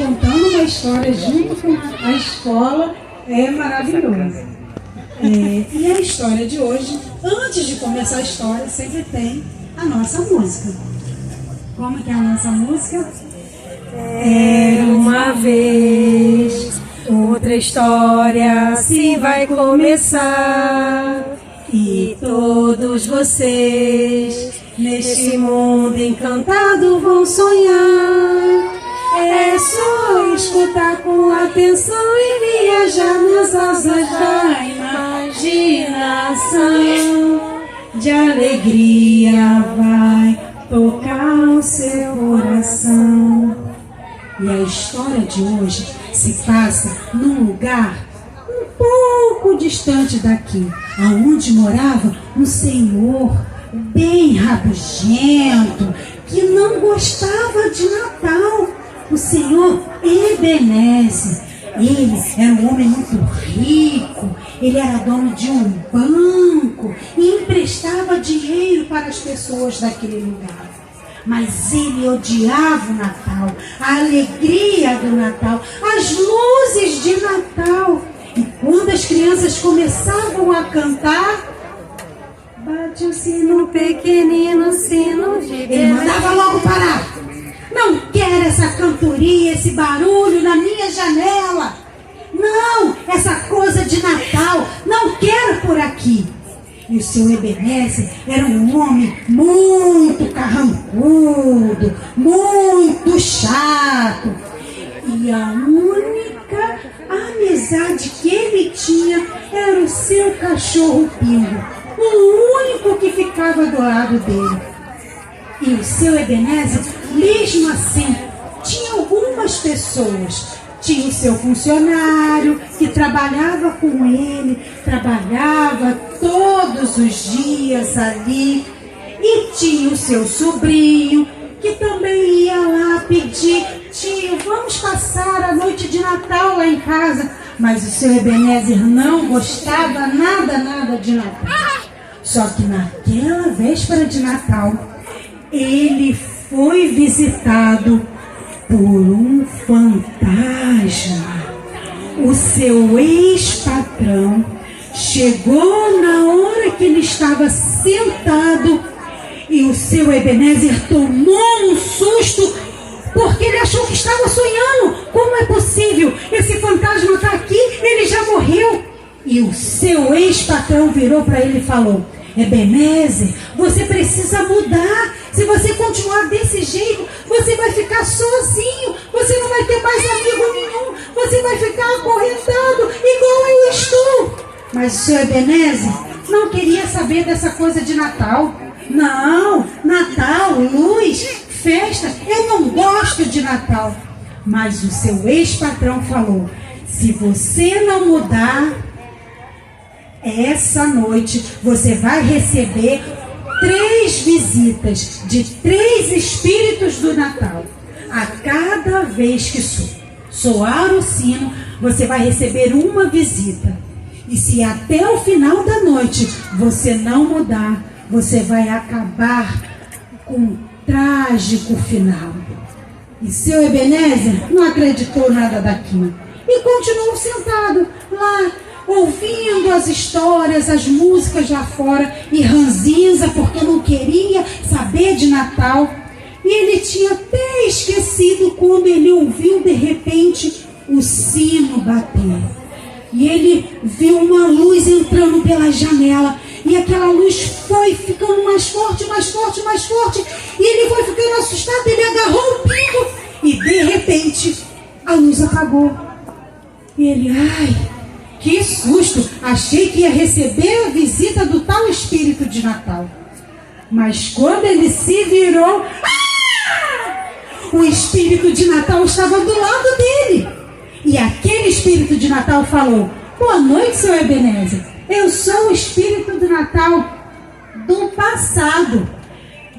contando uma história junto com a escola é maravilhoso. E a história de hoje, antes de começar a história, sempre tem a nossa música. Como que é a nossa música? Era uma vez, outra história assim vai começar. E todos vocês, neste mundo encantado, vão sonhar. É só escutar com atenção e viajar nas asas da imaginação. De alegria vai tocar o seu coração. E a história de hoje se passa num lugar um pouco distante daqui, aonde morava um senhor bem rabugento, que não gostava de Natal. O senhor Ebenezer. Ele era um homem muito rico, ele era dono de um banco e emprestava dinheiro para as pessoas daquele lugar. Mas ele odiava o Natal, a alegria do Natal, as luzes de Natal. E quando as crianças começavam a cantar, bate o sino pequenino, sino de Belém. Ele mandava logo parar. Não quero essa cantoria, esse barulho na minha janela. Não, essa coisa de Natal, não quero por aqui. E o seu Ebenezer era um homem muito carrancudo, muito chato. E a única amizade que ele tinha era o seu cachorro Pingo, o único que ficava do lado dele. E o seu Ebenezer, mesmo assim, tinha algumas pessoas. Tinha o seu funcionário que trabalhava com ele, trabalhava todos os dias ali. E tinha o seu sobrinho que também ia lá pedir: tio, vamos passar a noite de Natal lá em casa. Mas o seu Ebenezer não gostava nada de Natal. Só que naquela véspera de Natal, ele foi visitado por um fantasma. O seu ex-patrão chegou na hora que ele estava sentado e o seu Ebenezer tomou um susto porque ele achou que estava sonhando. Como é possível? Esse fantasma está aqui, ele já morreu. E o seu ex-patrão virou para ele e falou: Ebenezer, você precisa mudar. Se você continuar desse jeito, você vai ficar sozinho. Você não vai ter mais amigo nenhum. Você vai ficar acorrentado, igual eu estou. Mas o seu Ebenezer não queria saber dessa coisa de Natal. Não, Natal, luz, festa, eu não gosto de Natal. Mas o seu ex-patrão falou: se você não mudar, essa noite você vai receber 3 visitas de 3 espíritos do Natal. A cada vez que soar o sino, você vai receber uma visita. E se até o final da noite você não mudar, você vai acabar com um trágico final. E seu Ebenezer não acreditou nada daquilo e continuou sentado lá, ouvindo as histórias, as músicas lá fora, e ranzinza porque não queria saber de Natal. E ele tinha até esquecido quando ele ouviu de repente o sino bater. E ele viu uma luz entrando pela janela, e aquela luz foi ficando mais forte, mais forte, mais forte, e ele foi ficando assustado. Ele agarrou o Pingo e de repente a luz apagou. E ele: ai, que susto! Achei que ia receber a visita do tal espírito de Natal. Mas quando ele se virou, o espírito de Natal estava do lado dele. E aquele espírito de Natal falou: boa noite, seu Ebenezer. Eu sou o espírito do Natal do passado.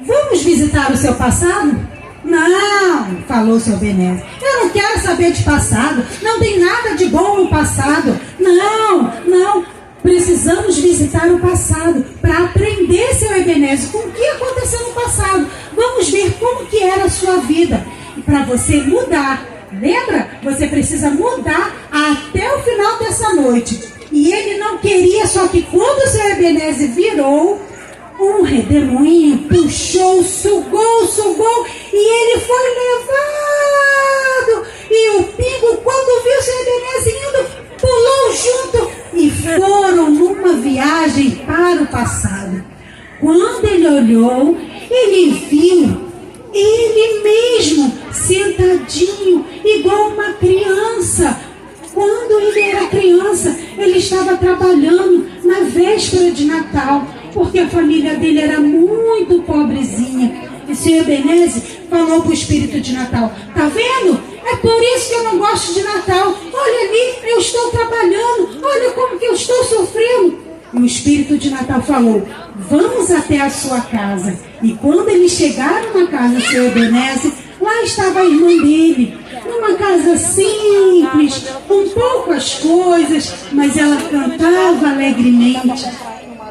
Vamos visitar o seu passado? Não, falou seu Ebenezer. Eu não quero saber de passado. Não tem nada de bom no passado. Não. Precisamos visitar o passado para aprender, seu Ebenezer, com o que aconteceu no passado. Vamos ver como que era a sua vida. E para você mudar, Lembra? Você precisa mudar até o final dessa noite. E ele não queria, só que quando o seu Ebenezer virou, um redemoinho puxou, sugou, e ele foi levado. E o pingo, quando viu o seu Ebenezer indo, pulou junto e foram numa viagem para o passado. Quando ele olhou, ele viu ele mesmo sentadinho, igual uma criança. Quando ele era criança, ele estava trabalhando na véspera de Natal, porque a família dele era muito pobrezinha. E o seu Ebenezer falou para o Espírito de Natal: tá vendo? É por isso que eu não gosto de Natal. Olha ali, eu estou trabalhando, olha como que eu estou sofrendo. E o Espírito de Natal falou: vamos até a sua casa. E quando eles chegaram na casa do seu Ebenezer, lá estava a irmã dele, numa casa simples, com poucas coisas, mas ela cantava alegremente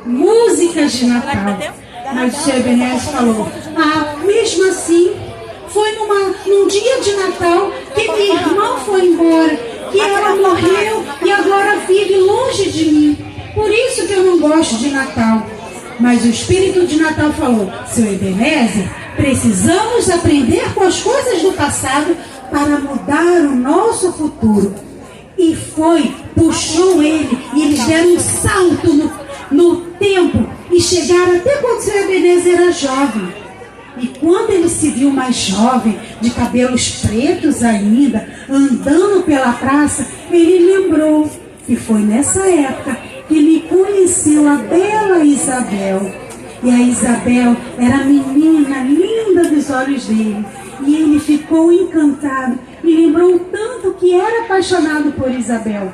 músicas de Natal. Mas o seu Ebenezer falou: mesmo assim, foi num dia de Natal que minha irmã foi embora, que ela morreu e agora vive longe de mim. Por isso que eu não gosto de Natal. Mas o Espírito de Natal falou: seu Ebenezer, precisamos aprender com as coisas do passado para mudar o nosso futuro. E puxou ele, e eles deram um salto no tempo e chegaram até quando seu Ebenezer era jovem. E quando ele se viu mais jovem, de cabelos pretos ainda, andando pela praça, ele lembrou que foi nessa época que ele conheceu a bela Isabel. E a Isabel era a menina linda dos olhos dele. E ele ficou encantado e lembrou tanto que era apaixonado por Isabel.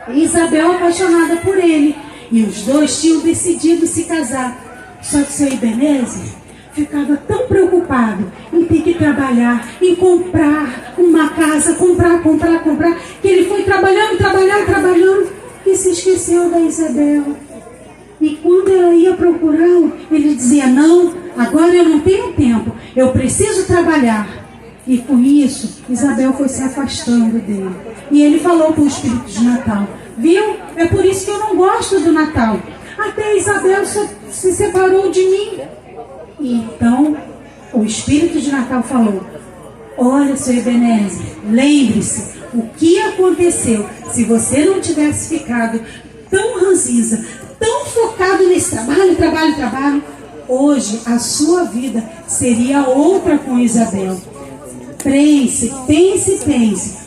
E Isabel apaixonada por ele. E os dois tinham decidido se casar. Só que seu Ebenezer ficava tão preocupado em ter que trabalhar, em comprar uma casa, comprar, que ele foi trabalhando, e se esqueceu da Isabel. E quando ela ia procurá-lo, ele dizia: não, agora eu não tenho tempo, eu preciso trabalhar. E com isso, Isabel foi se afastando dele. E ele falou para o Espírito de Natal: viu? É por isso que eu não gosto do Natal. Até Isabel se separou de mim. E então, o Espírito de Natal falou: olha, seu Ebenezer, lembre-se o que aconteceu se você não tivesse ficado tão ranzinza, tão focado nesse trabalho. Hoje a sua vida seria outra com Isabel. Pense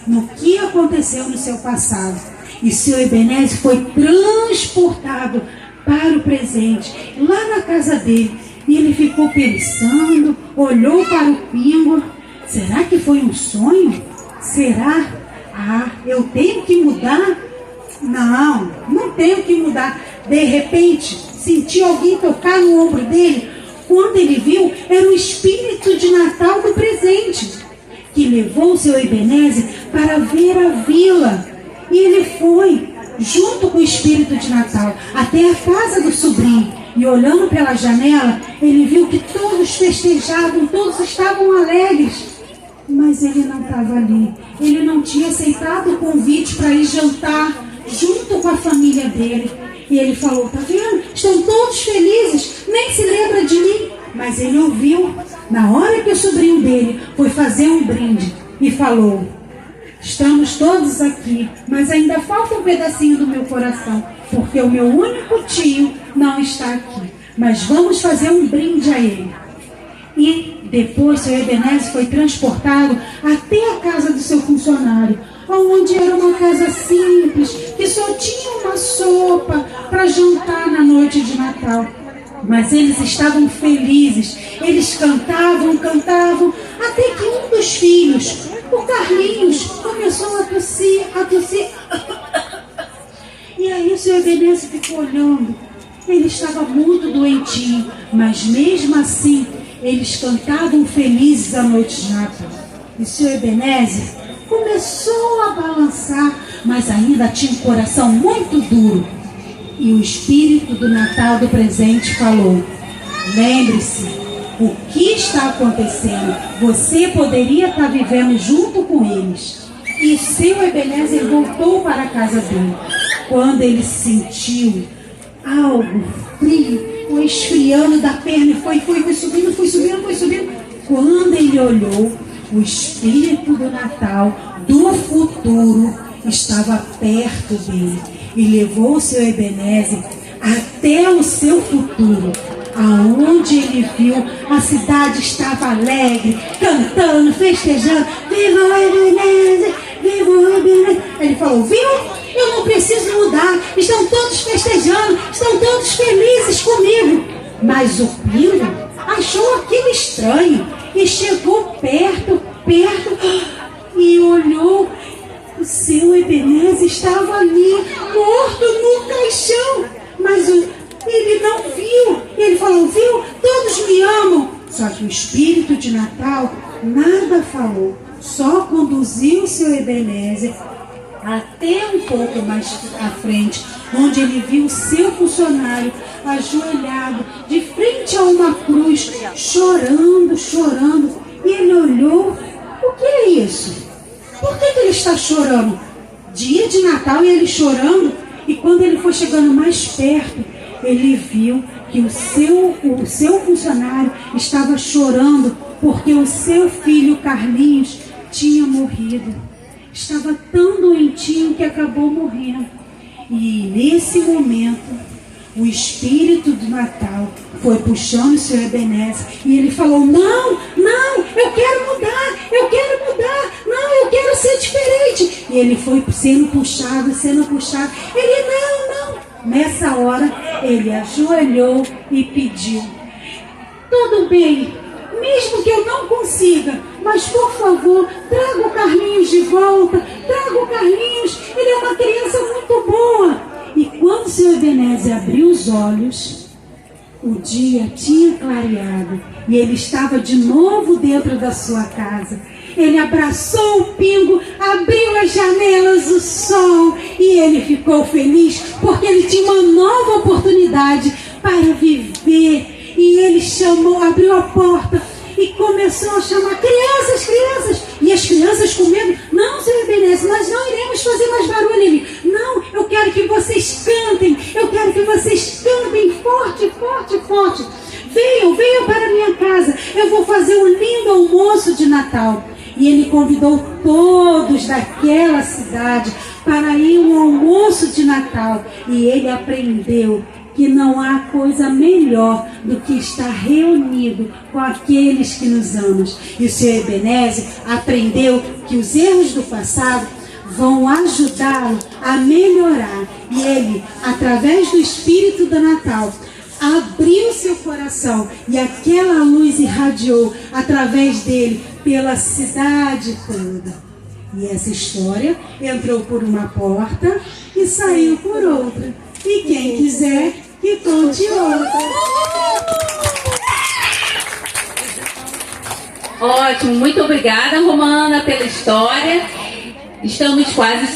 no que aconteceu no seu passado. E seu Ebenezer foi transportado para o presente, lá na casa dele. E ele ficou pensando, olhou para o pingo. Será que foi um sonho? Será? Eu tenho que mudar? Não tenho que mudar. De repente, sentiu alguém tocar no ombro dele. Quando ele viu, era o Espírito de Natal do presente, que levou o seu Ebenezer para ver a vila. E ele foi, junto com o Espírito de Natal, até a casa do sobrinho. E olhando pela janela, ele viu que todos festejavam, todos estavam alegres. Mas ele não estava ali. Ele não tinha aceitado o convite para ir jantar junto com a família dele. E ele falou: tá vendo? Estão todos felizes, nem se lembra de mim. Mas ele ouviu, na hora que o sobrinho dele foi fazer um brinde, e falou: estamos todos aqui, mas ainda falta um pedacinho do meu coração, porque o meu único tio não está aqui. Mas vamos fazer um brinde a ele. E depois seu Ebenezer foi transportado até a casa do seu funcionário, onde era uma casa simples, que só tinha uma sopa para jantar na noite de Natal. Mas eles estavam felizes, eles cantavam, até que um dos filhos, o Carlinhos, começou a tossir. E aí o seu Ebenezer ficou olhando. Ele estava muito doentinho, mas mesmo assim, eles cantavam felizes a noite de Natal. E o seu Ebenezer começou a balançar, mas ainda tinha um coração muito duro. E o Espírito do Natal do presente falou: lembre-se, o que está acontecendo. Você poderia estar vivendo junto com eles. E seu Ebenezer voltou para a casa dele. Quando ele sentiu algo frio, foi esfriando da perna, foi subindo. Quando ele olhou, o espírito do Natal, do futuro, estava perto dele e levou o seu Ebenezer até o seu futuro, aonde ele viu a cidade estava alegre, cantando, festejando. Viva o Ebenezer, viva o Ebenezer. Ele falou: viu? Eu não preciso mudar, estão todos festejando, estão todos felizes comigo. Mas o Pingo achou aquilo estranho e chegou perto e olhou. O seu Ebenezer estava ali, morto no caixão, mas ele não viu. Ele falou: viu? Todos me amam. Só que o espírito de Natal nada falou, só conduziu o seu Ebenezer até um pouco mais à frente, onde ele viu o seu funcionário ajoelhado de frente a uma cruz, chorando. E ele olhou: o que é isso? Por que ele está chorando? Dia de Natal e ele chorando. E quando ele foi chegando mais perto, ele viu que o seu funcionário estava chorando porque o seu filho Carlinhos tinha morrido. Estava tão doentinho que acabou morrendo. E nesse momento, o espírito do Natal foi puxando o seu Ebenezer e ele falou: não, eu quero mudar, não, eu quero ser diferente. E ele foi sendo puxado. Ele: não. Nessa hora, ele ajoelhou e pediu: tudo bem, mesmo que eu não consiga, mas por favor, traga o Carlinhos de volta, ele é uma criança muito boa. E quando o seu Ebenezer abriu os olhos, o dia tinha clareado e ele estava de novo dentro da sua casa. Ele abraçou o Pingo, abriu as janelas do sol e ele ficou feliz porque ele tinha uma nova oportunidade para viver. E ele abriu a porta e começou a chamar: crianças. E as crianças com medo: não, seu Ebenezer, nós não iremos fazer mais barulho. Ele: não, eu quero que vocês cantem, forte. Venham para minha casa, eu vou fazer um lindo almoço de Natal. E ele convidou todos daquela cidade para ir um almoço de Natal. E ele aprendeu que não há coisa melhor do que estar reunido com aqueles que nos amam. E o seu Ebenezer aprendeu que os erros do passado vão ajudá-lo a melhorar. E ele, através do espírito do Natal, abriu seu coração e aquela luz irradiou através dele pela cidade toda. E essa história entrou por uma porta e saiu por outra. E quem quiser que conte outra. Ótimo, muito obrigada, Romana, pela história. Estamos quase